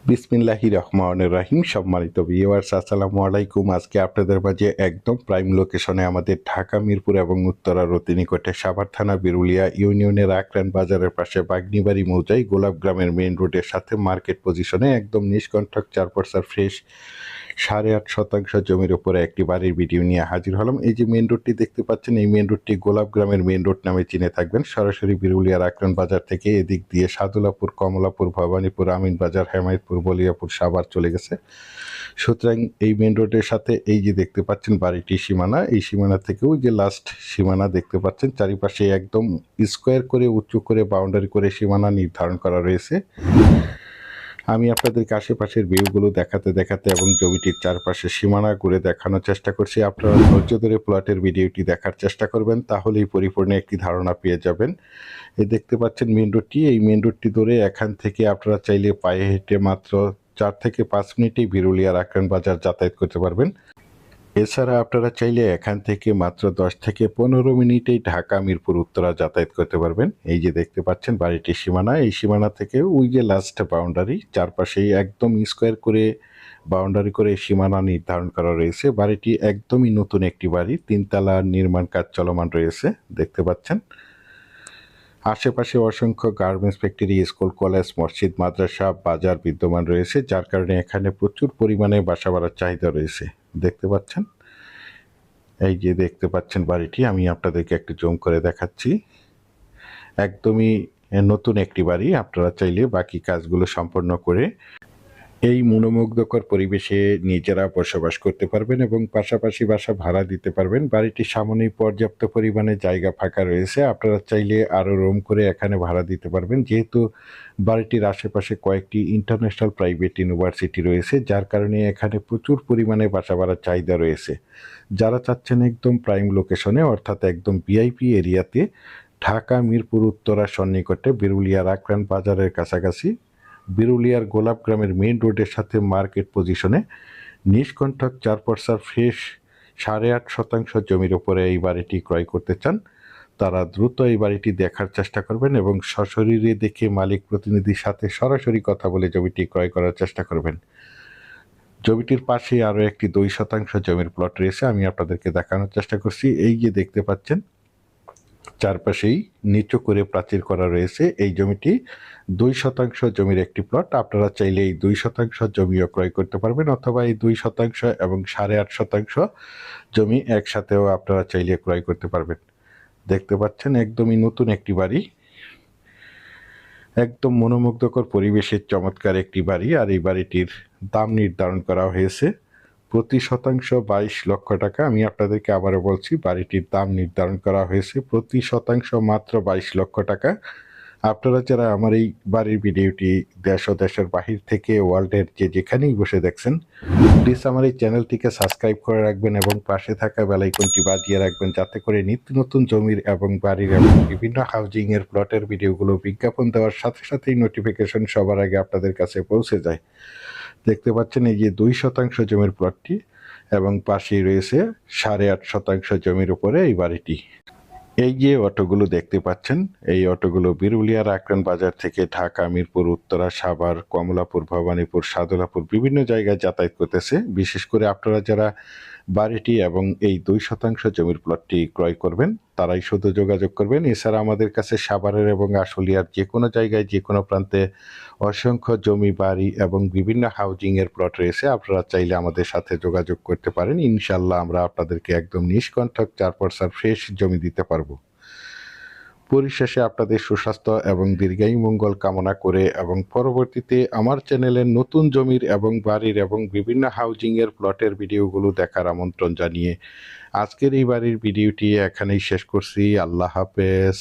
বিসমিল্লাহির রহমানির রহিম। সম্মানিত ভিউয়ার্স, আসসালামু আলাইকুম। আজকে আপনাদের মাঝে একদম প্রাইম লোকেশনে আমাদের ঢাকা মিরপুর এবং উত্তরার অতি নিকটে সাভার থানা বিরুলিয়া ইউনিয়নের আকরান বাজারের পাশে বাগনিবাড়ি মৌজায় গোলাপ গ্রামের মেইন রোডের সাথে মার্কেট পজিশনে একদম নিষ্কণ্ঠক 4% ফ্রেশ 8.5 শতাংশ জমির উপরে একটি বাড়ির ভিডিও নিয়ে হাজির হলাম। এই যে মেইন রোডটি দেখতে পাচ্ছেন, এই মেইন রোডটি গোলাপ গ্রামের মেইন রোড নামে চিনে থাকবেন। সরাসরি বিরুলিয়ার আকরান বাজার থেকে এদিক দিয়ে সাদুলাপুর, কমলাপুর, ভবানীপুর, আমিন বাজার, হেমায়তপুর, বলিয়াপুর, সাভার চলে গেছে। সুতরাং এই মেইন রোডের সাথে এই যে দেখতে পাচ্ছেন বাড়িটি সীমানা, এই সীমানা থেকেও যে লাস্ট সীমানা দেখতে পাচ্ছেন, চারিপাশে একদম স্কোয়ার করে উঁচু করে বাউন্ডারি করে সীমানা নির্ধারণ করা রয়েছে। আমি আপনাদেরকে আশেপাশের ভিউগুলো দেখাতে দেখাতে এবং জমিটির চারপাশে সীমানা ঘুরে দেখানোর চেষ্টা করছি। আপনারা ধৈর্য ধরে প্লটের ভিডিওটি দেখার চেষ্টা করবেন, তাহলেই পরিপূর্ণ একটি ধারণা পেয়ে যাবেন। এই দেখতে পাচ্ছেন মেন রোডটি, এই মেন রোডটি ধরে এখান থেকে আপনারা চাইলে পায়ে হেঁটে মাত্র 4 থেকে 5 মিনিটেই বিরুলিয়ার আকরান বাজার যাতায়াত করতে পারবেন। এছাড়া আপনারা চাইলে এখান থেকে মাত্র 10 থেকে 15 মিনিটেই ঢাকা মিরপুর উত্তরা যাতায়াত করতে পারবেন। এই যে দেখতে পাচ্ছেন বাড়িটির সীমানা, এই সীমানা থেকে ওই যে লাস্ট বাউন্ডারি, চারপাশেই একদম স্কোয়ার করে বাউন্ডারি করে সীমানা নির্ধারণ করা রয়েছে। বাড়িটি একদমই নতুন একটি বাড়ি, 3 তলার নির্মাণ কাজ চলমান রয়েছে দেখতে পাচ্ছেন। আশেপাশে অসংখ্য গার্মেন্টস ফ্যাক্টরি, স্কুল, কলেজ, মসজিদ, মাদ্রাসা, বাজার বিদ্যমান রয়েছে, যার কারণে এখানে প্রচুর পরিমাণে বাসা বাড়ার চাহিদা রয়েছে দেখতে পাচ্ছেন। এই যে দেখতে পাচ্ছেন বাড়িটি, আমি আপনাদেরকে একটু জুম করে দেখাচ্ছি। একদমই নতুন একটি বাড়ি। আপনারা চাইলে বাকি কাজগুলো সম্পন্ন করে এই মনোমুগ্ধকর পরিবেশে নিজেরা বসবাস করতে পারবেন এবং পাশাপাশি বাসা ভাড়া দিতে পারবেন। বাড়িটির সামনেই পর্যাপ্ত পরিমাণে জায়গা ফাঁকা রয়েছে, আপনারা চাইলে আরও রুম করে এখানে ভাড়া দিতে পারবেন। যেহেতু বাড়িটির আশেপাশে কয়েকটি ইন্টারন্যাশনাল প্রাইভেট ইউনিভার্সিটি রয়েছে, যার কারণে এখানে প্রচুর পরিমাণে বাসা ভাড়ার চাহিদা রয়েছে। যারা চাচ্ছেন একদম প্রাইম লোকেশনে, অর্থাৎ একদম ভিআইপি এরিয়াতে, ঢাকা মিরপুর উত্তরার সন্নিকটে বিরুলিয়ার আকরান বাজারের কাছাকাছি বিরুলিয়ার গোলাপ গ্রামের মেইন রোডের সাথে মার্কেট পজিশনে নিষ্কণ্ঠক 4% ফ্রেশ 8.5 শতাংশ জমির ওপরে এই বাড়িটি ক্রয় করতে চান, তারা দ্রুত এই বাড়িটি দেখার চেষ্টা করবেন এবং সশরীরে দেখে মালিক প্রতিনিধির সাথে সরাসরি কথা বলে জমিটি ক্রয় করার চেষ্টা করবেন। জমিটির পাশে আরও একটি 2 শতাংশ জমির প্লট রয়েছে, আমি আপনাদেরকে দেখানোর চেষ্টা করছি। এই যে দেখতে পাচ্ছেন চারপাশেই নিচু করে প্রাচীর করা রয়েছে। এই জমিটি 2 শতাংশ জমির একটি প্লট। আপনারা চাইলে এই 2 শতাংশ জমিও ক্রয় করতে পারবেন, অথবা এই 2 শতাংশ এবং 8.5 শতাংশ জমি একসাথেও আপনারা চাইলে ক্রয় করতে পারবেন। দেখতে পাচ্ছেন একদমই নতুন একটি বাড়ি, একদম মনোমুগ্ধকর পরিবেশের চমৎকার একটি বাড়ি। আর এই বাড়িটির দাম নির্ধারণ করা হয়েছে প্রতি শতাংশ 22 লক্ষ টাকা। আমি আপনাদেরকে আবারও বলছি, বাড়িটির দাম নির্ধারণ করা হয়েছে প্রতি শতাংশ মাত্র 22 লক্ষ টাকা। আপনারা যারা আমার এই বাড়ির ভিডিওটি দেশ ও দেশের বাহির থেকে ওয়ার্ল্ডের যেখানেই বসে দেখছেন, প্লিজ আমার এই চ্যানেলটিকে সাবস্ক্রাইব করে রাখবেন এবং পাশে থাকা বেল আইকনটি বাজিয়ে রাখবেন, যাতে করে নিত্য নতুন জমির এবং বাড়ির এবং বিভিন্ন হাউজিংয়ের প্লটের ভিডিওগুলো বিজ্ঞাপন দেওয়ার সাথে সাথেই নোটিফিকেশন সবার আগে আপনাদের কাছে পৌঁছে যায়। দেখতে পাচ্ছেন এই যে 2 শতাংশ জমির প্লটটি এবং পাশেই রয়েছে 8.5 শতাংশ জমির উপরে এই বাড়িটি। এই যে অটোগুলো দেখতে পাচ্ছেন, এই অটোগুলো বিরুলিয়ার আকরান বাজার থেকে ঢাকা মিরপুর উত্তরা, সাভার, কমলাপুর, ভবানীপুর, সাদুলাপুর বিভিন্ন জায়গায় যাতায়াত করতেছে। বিশেষ করে আপনারা যারা বাড়িটি এবং এই 2 শতাংশ জমির প্লটটি ক্রয় করবেন, তারাই শুধু যোগাযোগ করবেন। এছাড়া আমাদের কাছে সাভারের এবং আশুলিয়ার যে কোনো জায়গায় যে কোনো প্রান্তে অসংখ্য জমি, বাড়ি এবং বিভিন্ন হাউজিংয়ের প্লট রয়েছে। আপনারা চাইলে আমাদের সাথে যোগাযোগ করতে পারেন। ইনশাল্লাহ আমরা আপনাদেরকে একদম নিষ্কণ্ঠক 4% ফ্রেশ জমি দিতে পারবো। পরিশেষে আপনাদের সুস্বাস্থ্য এবং দীর্ঘায়ু মঙ্গল কামনা করে এবং পরবর্তীতে আমার চ্যানেলের নতুন জমির এবং বাড়ির এবং বিভিন্ন হাউজিংয়ের প্লটের ভিডিওগুলো দেখার আমন্ত্রণ জানিয়ে আজকের এই বাড়ির ভিডিওটি এখানেই শেষ করছি। আল্লাহ হাফেজ।